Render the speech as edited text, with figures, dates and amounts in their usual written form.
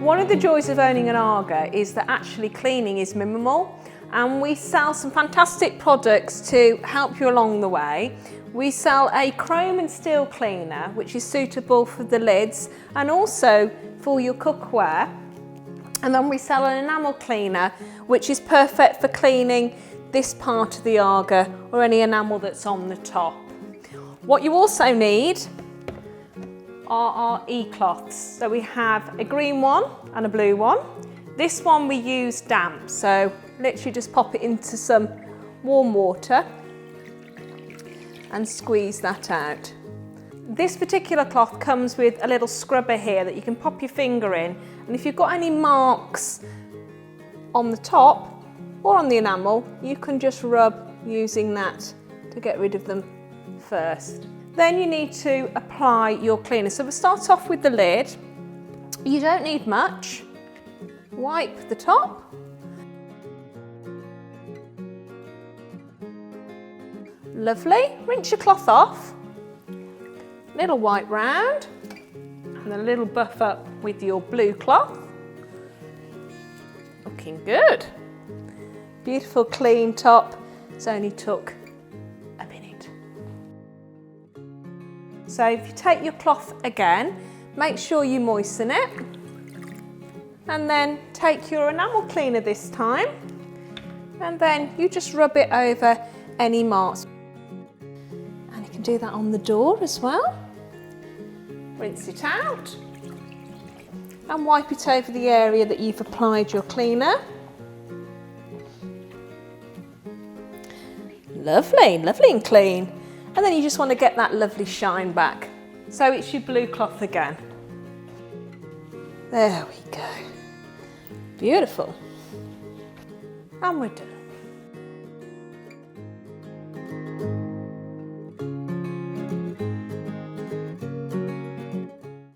One of the joys of owning an AGA is that actually cleaning is minimal, and we sell some fantastic products to help you along the way. We sell a chrome and steel cleaner which is suitable for the lids and also for your cookware, and then we sell an enamel cleaner which is perfect for cleaning this part of the AGA or any enamel that's on the top. What you also need are our e-cloths. So we have a green one and a blue one. This one we use damp, so literally just pop it into some warm water and squeeze that out. This particular cloth comes with a little scrubber here that you can pop your finger in, and if you've got any marks on the top or on the enamel, you can just rub using that to get rid of them first. Then you need to apply your cleaner. So we'll start off with the lid. You don't need much. Wipe the top. Lovely. Rinse your cloth off. Little wipe round. And a little buff up with your blue cloth. Looking good. Beautiful clean top. It's only took a minute. So if you take your cloth again, make sure you moisten it. And then take your enamel cleaner this time. And then you just rub it over any marks. And you can do that on the door as well. Rinse it out. And wipe it over the area that you've applied your cleaner. Lovely, lovely and clean. And then you just want to get that lovely shine back. So it's your blue cloth again. There we go. Beautiful. And we're done.